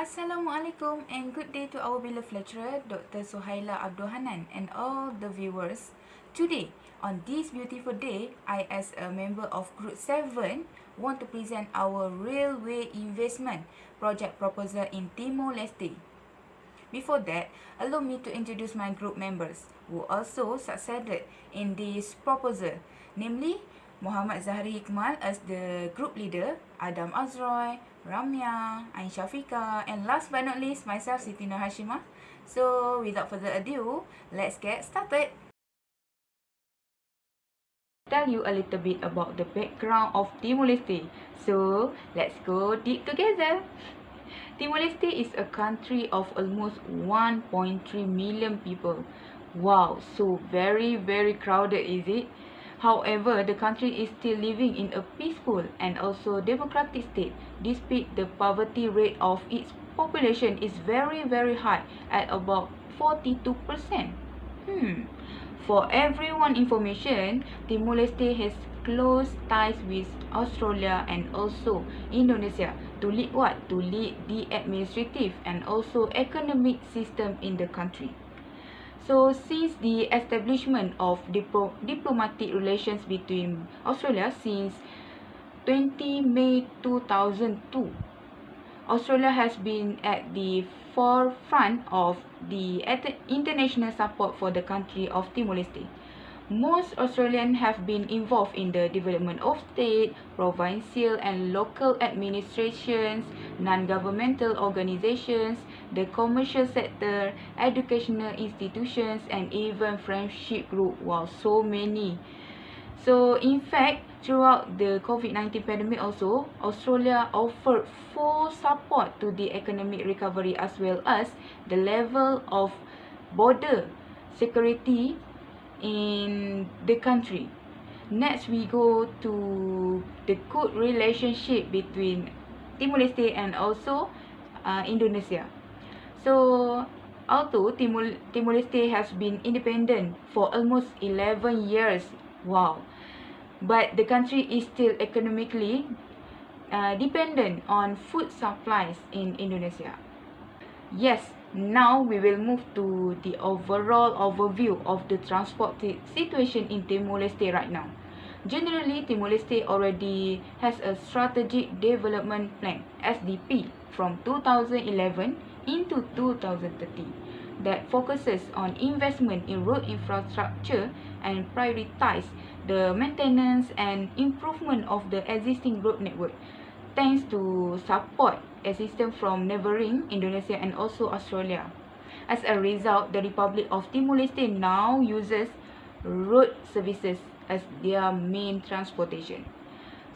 Assalamualaikum and good day to our beloved lecturer, Dr. Suhaila Abdul Hanan and all the viewers. Today, on this beautiful day, I as a member of Group 7 want to present our railway investment project proposal in Timor-Leste. Before that, allow me to introduce my group members who also succeeded in this proposal, namely Mohamad Hikmal as the group leader, Azroy, Ramya, Ain Syafiqa, and last but not least, myself, Siti Nurhasyimah. So, without further ado, let's get started. Tell you a little bit about the background of Timor-Leste. So, let's go deep together. Timor-Leste is a country of almost 1.3 million people. Wow, so very crowded, is it? However, the country is still living in a peaceful and also democratic state, despite the poverty rate of its population is very high at about 42%. For everyone information, Timor-Leste has close ties with Australia and also Indonesia to lead what? To lead the administrative and also economic system in the country. So, since the establishment of diplomatic relations between Australia since 20 May 2002, Australia has been at the forefront of the international support for the country of Timor-Leste. Most Australians have been involved in the development of state, provincial and local administrations, non-governmental organizations, the commercial sector, educational institutions, and even friendship group. Wow, so many. So, in fact, throughout the COVID-19 pandemic also, Australia offered full support to the economic recovery as well as the level of border security in the country. Next, we go to the good relationship between Timor-Leste and also Indonesia. So, although Timor-Leste has been independent for almost 11 years, wow, but the country is still economically dependent on food supplies in Indonesia. Yes, now we will move to the overall overview of the transport situation in Timor-Leste right now. Generally, Timor-Leste already has a strategic development plan (SDP) from 2011 into 2030 that focuses on investment in road infrastructure and prioritize the maintenance and improvement of the existing road network, thanks to support assistance from neighboring Indonesia and also Australia. As a result, the Republic of Timor-Leste now uses road services as their main transportation.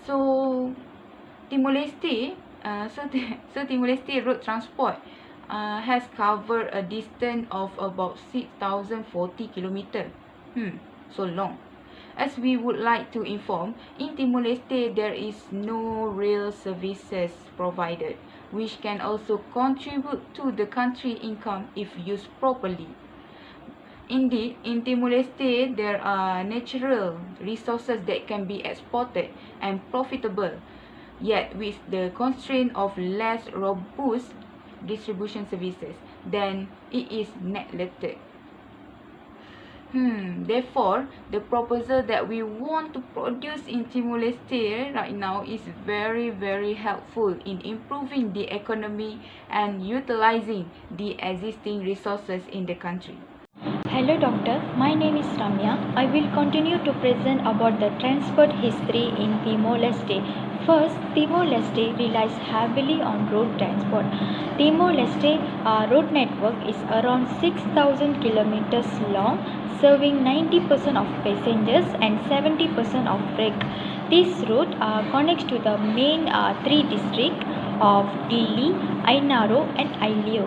So, Timor-Leste road transport has covered a distance of about 6,040 km. So long. As we would like to inform, in Timor-Leste there is no rail services provided, which can also contribute to the country income if used properly. Indeed, in Timor-Leste there are natural resources that can be exported and profitable, yet with the constraint of less robust distribution services, then it is neglected. Therefore, the proposal that we want to produce in Timor-Leste right now is very helpful in improving the economy and utilizing the existing resources in the country. Hello doctor, my name is Ramya. I will continue to present about the transport history in Timor-Leste. First, Timor-Leste relies heavily on road transport. Timor-Leste road network is around 6,000 kilometers long, serving 90% of passengers and 70% of freight. This route connects to the main three districts of Dili, Ainaro and Aileo.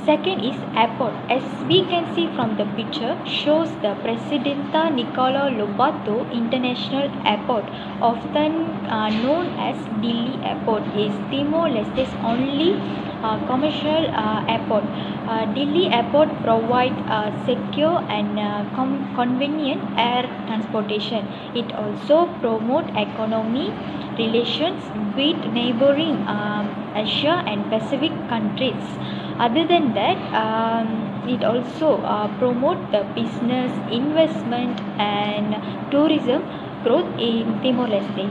Second is airport. As we can see from the picture, shows the Presidenta Nicola Lobato International Airport, often known as Dili Airport, is Timor-Leste's only commercial airport. Dili Airport provides secure and convenient air transportation. It also promotes economy relations with neighboring Asia and Pacific countries. Other than that, it also promotes the business, investment and tourism growth in Timor-Leste.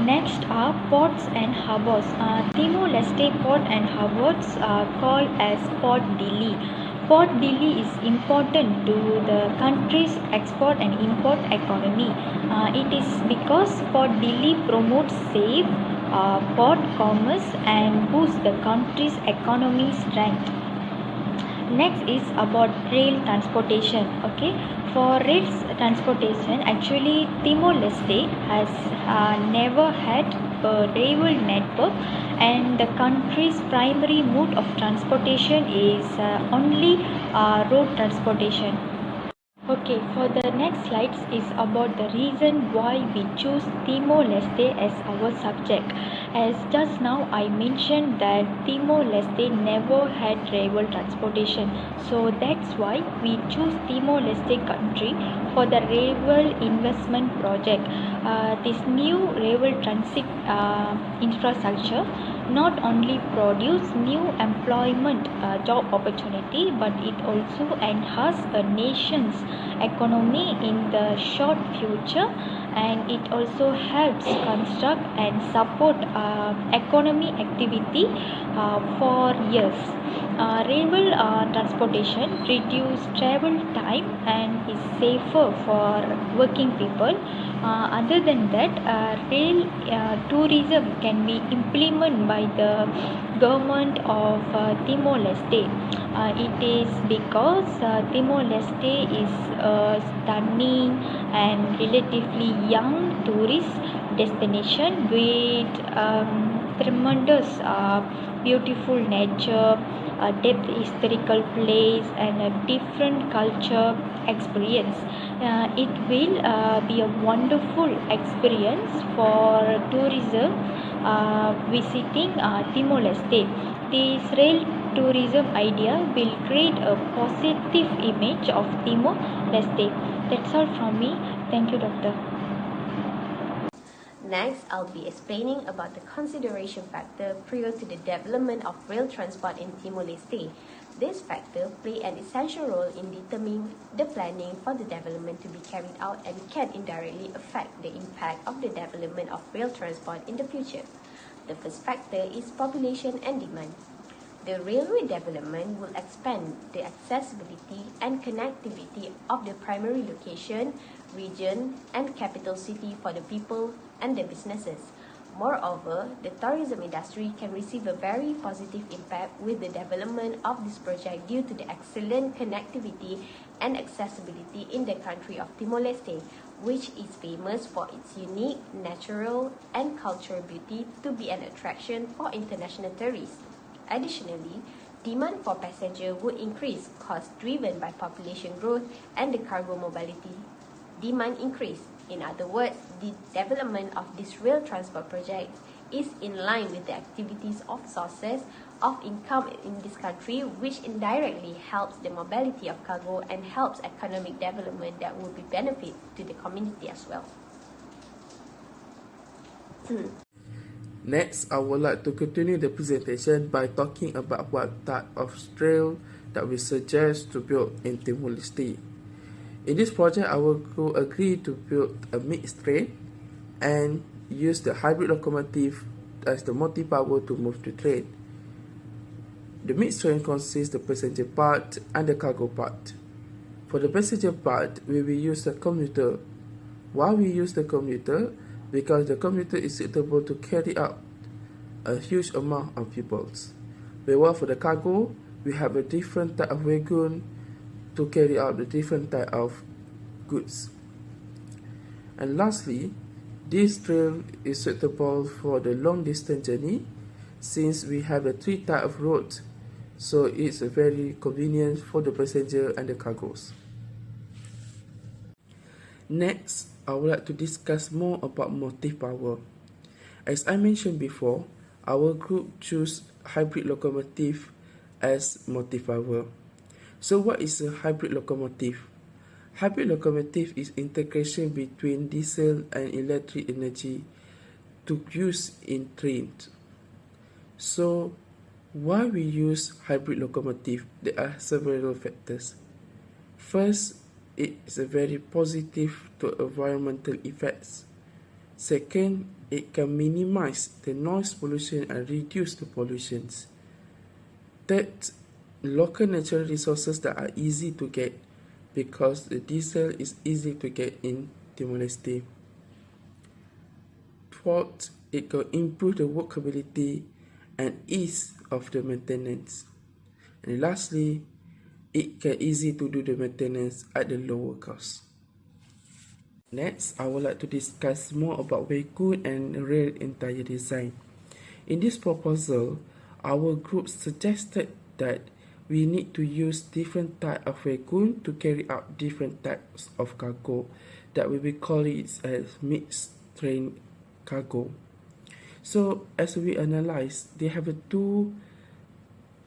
Next are ports and harbors. Timor-Leste port and harbors are called as Port Dili. Port Dili is important to the country's export and import economy. It is because Port Dili promotes safe port commerce and boosts the country's economy strength. Next is about rail transportation. Okay, for rail transportation, actually Timor-Leste has never had a rail network, and the country's primary mode of transportation is only road transportation. Okay, for the next slides is about the reason why we choose Timor-Leste as our subject. As just now I mentioned that Timor-Leste never had rail transportation, so that's why we choose Timor-Leste country for the rail investment project. This new rail transit infrastructure not only produce new employment job opportunity, but it also enhance a nation's economy in the short future, and it also helps construct and support economy activity for years. Rail transportation reduce travel time and is safer for working people. Other than that, rail tourism can be implemented by the government of Timor-Leste. It is because Timor-Leste is a stunning and relatively young tourist destination with tremendous beautiful nature, a depth historical place and a different culture experience. It will be a wonderful experience for tourism visiting Timor-Leste. This rail tourism idea will create a positive image of Timor-Leste. That's all from me. Thank you, Doctor. Next, I'll be explaining about the consideration factor prior to the development of rail transport in Timor-Leste. This factor play an essential role in determining the planning for the development to be carried out and can indirectly affect the impact of the development of rail transport in the future. The first factor is population and demand. The railway development will expand the accessibility and connectivity of the primary location, region, and capital city for the people and the businesses. Moreover, the tourism industry can receive a very positive impact with the development of this project due to the excellent connectivity and accessibility in the country of Timor-Leste, which is famous for its unique natural and cultural beauty to be an attraction for international tourists. Additionally, demand for passenger would increase, cost driven by population growth and the cargo mobility demand increase. In other words, the development of this rail transport project is in line with the activities of sources of income in this country, which indirectly helps the mobility of cargo and helps economic development that will be benefit to the community as well. Next, I would like to continue the presentation by talking about what type of rail that we suggest to build in Timor-Leste. In this project, I will agree to build a Midstream and use the hybrid locomotive as the motive power to move the train. The Midstream consists of the passenger part and the cargo part. For the passenger part, we will use the commuter. Why we use the commuter? Because the commuter is suitable to carry out a huge amount of peoples. Whereas for the cargo, we have a different type of wagon to carry out the different type of goods. And lastly, this trail is suitable for the long distance journey since we have the three type of roads so it's very convenient for the passenger and the cargoes. Next, I would like to discuss more about motive power. As I mentioned before, our group chose hybrid locomotive as motive power. So what is a hybrid locomotive? Hybrid locomotive is integration between diesel and electric energy to use in trains. So why we use hybrid locomotive? There are several factors. First, it is a very positive to environmental effects. Second, it can minimize the noise pollution and reduce the pollutions. Third, local natural resources that are easy to get because the diesel is easy to get in Timor-Leste. Fourth, it can improve the workability and ease of the maintenance. And lastly, it can easy to do the maintenance at the lower cost. Next, I would like to discuss more about vehicle and rail entire design. In this proposal, our group suggested that we need to use different type of vehicle to carry out different types of cargo that we will call it as midstream cargo. So as we analyze, they have two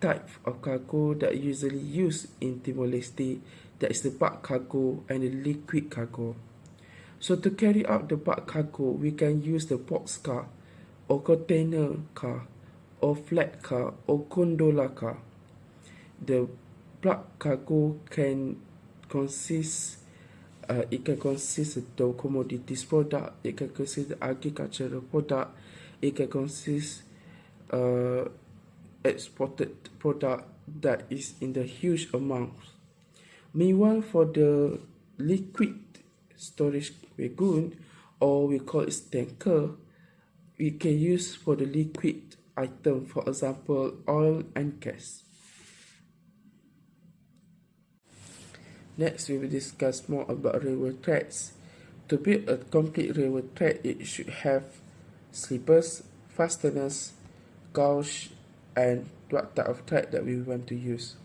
types of cargo that usually used in Timor-Leste, that is the bulk cargo and the liquid cargo. So to carry out the bulk cargo, we can use the box car or container car or flat car or gondola car. The bulk cargo can consist of the commodities product, it can consist of agricultural product, it can consist exported product that is in the huge amounts. Meanwhile, for the liquid storage wagon, or we call it tanker, we can use for the liquid item, for example, oil and gas. Next, we will discuss more about railway tracks. To build a complete railway track, it should have sleepers, fasteners, gauge, and what type of track that we want to use.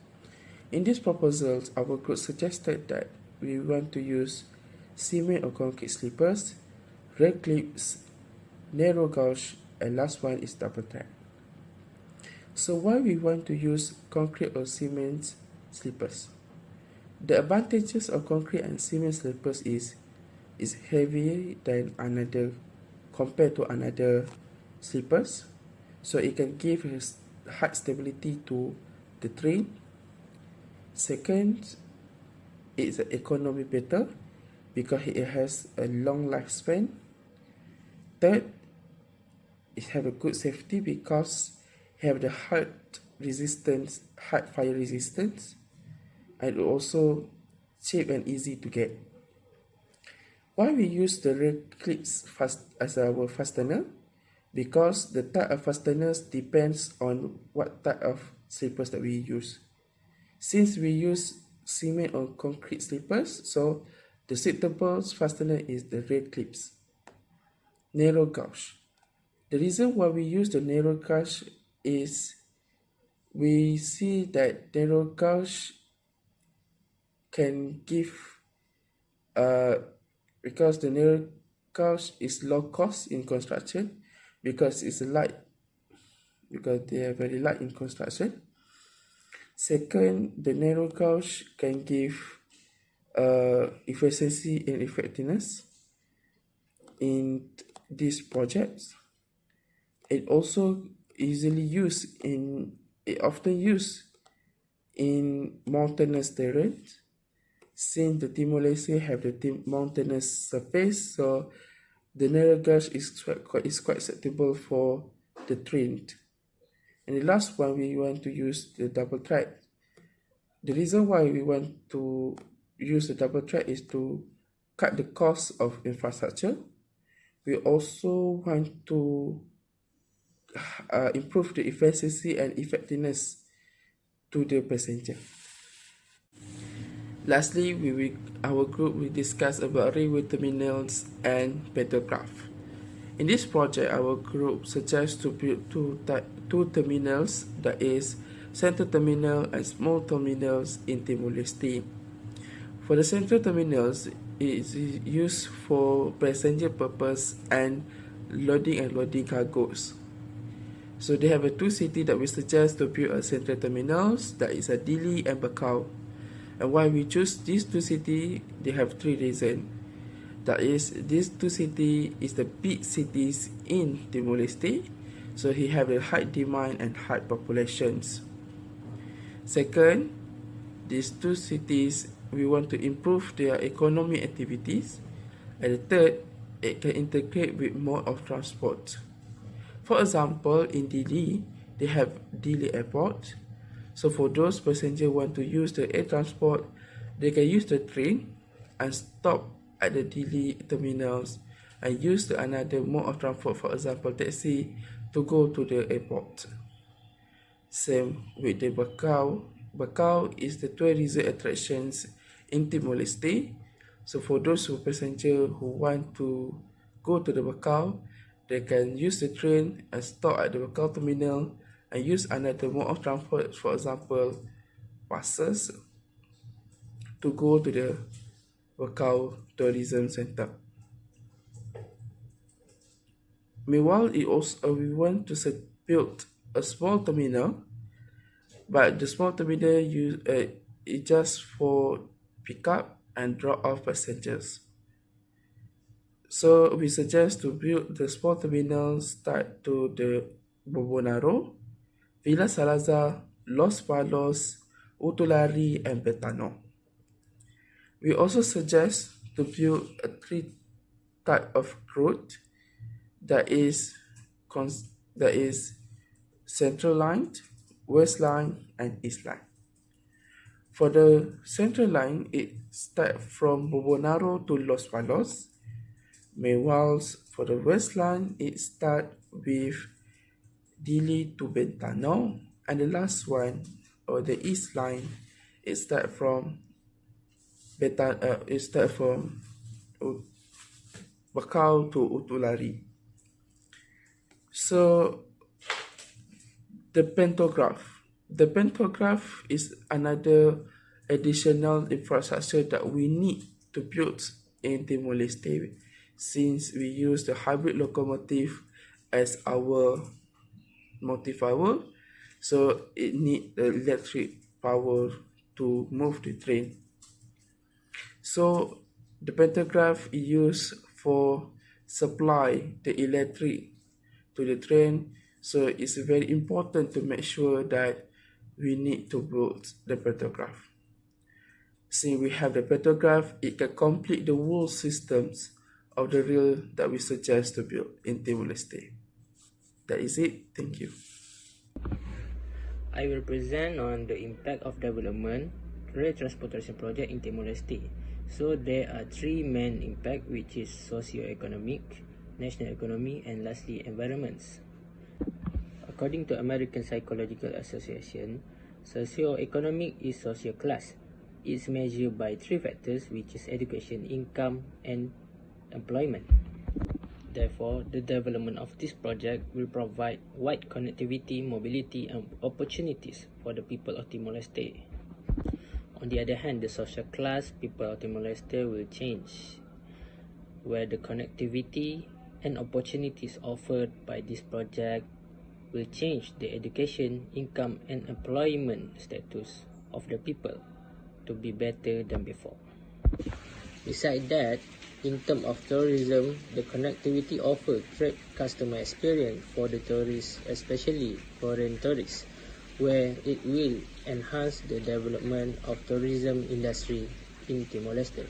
In these proposals, our group suggested that we want to use cement or concrete sleepers, rail clips, narrow gauge, and last one is double track. So why we want to use concrete or cement sleepers? The advantages of concrete and cement sleepers is heavier than another compared to another sleepers, so it can give high stability to the train. Second, it's economy better because it has a long lifespan. Third, it have a good safety because it have the hard fire resistance, and also cheap and easy to get. Why we use the rail clips as our fastener? Because the type of fasteners depends on what type of sleepers that we use. Since we use cement or concrete sleepers, so the suitable fastener is the rail clips. Narrow gauge. The reason why we use the narrow gauge is we see that narrow gauge can give because the narrow gauge is low cost in construction because it's light, because they are very light in construction. Second, the narrow gauge can give efficiency and effectiveness in these projects. It also often used in mountainous terrain, since the Timor-Leste have the mountainous surface, so the narrow gauge is quite suitable for the train. And the last one, we want to use the double track. The reason why we want to use the double track is to cut the cost of infrastructure. We also want to improve the efficiency and effectiveness to the passenger. Lastly, our group will discuss about railway terminals and pantograph. In this project, our group suggests to build two terminals, that is central terminal and small terminals in Timor-Leste. For the central terminals, it is used for passenger purpose and loading cargoes. So they have two cities that we suggest to build a central terminals, that is Dili and Bakau. And why we choose these two cities, they have three reasons. That is, these two cities is the big cities in Timor-Leste, so he have a high demand and high populations. Second, these two cities, we want to improve their economic activities. And the third, it can integrate with mode of transport. For example, in Dili, they have Dili Airport. So for those passengers want to use the air transport, they can use the train and stop at the Dili terminals and use another mode of transport, for example, taxi, to go to the airport. Same with the Bakau. Bakau is the tourism attractions in Timor-Leste. So for those passengers who want to go to the Bakau, they can use the train and stop at the Bakau terminal and use another mode of transport, for example, buses, to go to the Bakau Tourism Center. Meanwhile, we want to build a small terminal, but the small terminal is just for pick up and drop off passengers. So we suggest to build the small terminal start to the Bobonaro, Villa Salazar, Los Palos, Utulari, and Betano. We also suggest to build a three type of route, that is Central Line, West Line, and East Line. For the Central Line, it starts from Bobonaro to Los Palos. Meanwhile, for the West Line, it starts with Dili to Bentano, and the last one, or the East Line, it starts from Bakau to Utulari. So the pantograph is another additional infrastructure that we need to build in Timor-Leste, since we use the hybrid locomotive as our motive power, so it needs electric power to move the train. So the pantograph is used for supply the electric to the train, so it's very important to make sure that we need to build the pantograph. Since we have the pantograph, it can complete the whole systems of the rail that we suggest to build in Timor-Leste. That is it. Thank you. I will present on the impact of development rail transportation project in Timor-Leste. So there are three main impact, which is socio-economic, national economy, and lastly environments. According to American Psychological Association, socio-economic is social class. It's measured by three factors, which is education, income, and employment. Therefore, the development of this project will provide wide connectivity, mobility, and opportunities for the people of Timor-Leste. On the other hand, the social class people of Timor-Leste will change, where the connectivity and opportunities offered by this project will change the education, income, and employment status of the people to be better than before. Besides that, in terms of tourism, the connectivity offers great customer experience for the tourists, especially foreign tourists, where it will enhance the development of tourism industry in Timor-Leste.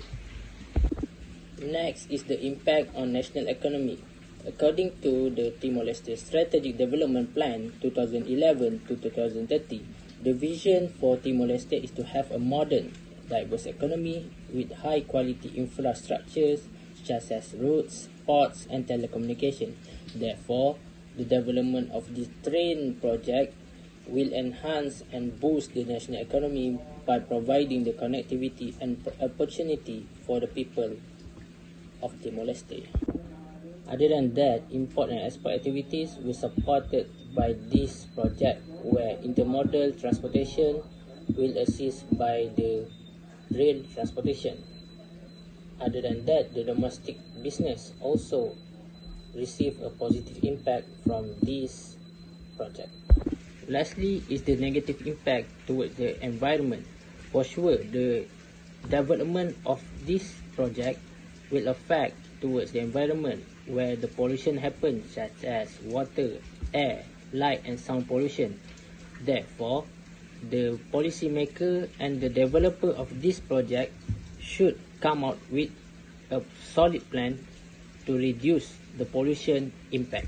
Next is the impact on national economy. According to the Timor-Leste Strategic Development Plan 2011 to 2030, the vision for Timor-Leste is to have a modern, diverse economy with high-quality infrastructures such as roads, ports, and telecommunication. Therefore, the development of this train project will enhance and boost the national economy by providing the connectivity and opportunity for the people of Timor-Leste. Other than that, import and export activities were supported by this project where intermodal transportation will assist by the rail transportation. Other than that, the domestic business also receive a positive impact from this project. Lastly is the negative impact towards the environment. For sure, the development of this project will affect towards the environment where the pollution happens, such as water, air, light and sound pollution. Therefore, the policymaker and the developer of this project should come out with a solid plan to reduce the pollution impact.